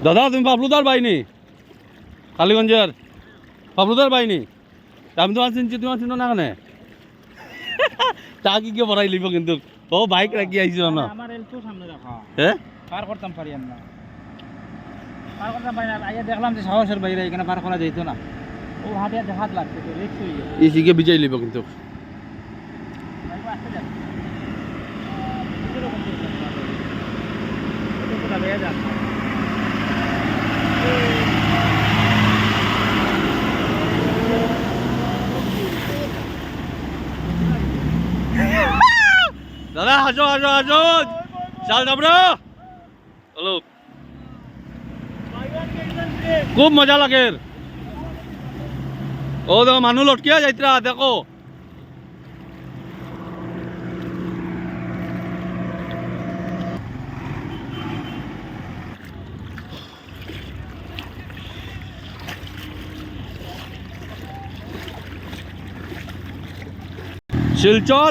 দাদা তুমি বাবলুদার বাইনি কালীগঞ্জের বাবলুদার বাইনি আমি তোমার চিনছি তোমার চিনো না কেন তা কি কে বড়াই লিব কিন্তু ও বাইক রাখি আইছো না আমার এলটো সামনে রাখা হ্যাঁ পার করতাম পারি না পার করতাম পারি না আইয়া দেখলাম যে সাহসের বাইরে এখানে পার করা যাইতো না ও হাটিয়া দেখাত লাগছে তো রিস্ক হয়ে গেছে এই সিকে বিজয় লিব কিন্তু বাইক আসতে যাবে এরকম করতে এটা পুরো বেয়া যাচ্ছে দাদা হাসো হাসো হাসো চাল দাবরা হ্যালো খুব মজা লাগে ও দেখো মানুষ লটকিয়া যাইতরা দেখো শিলচর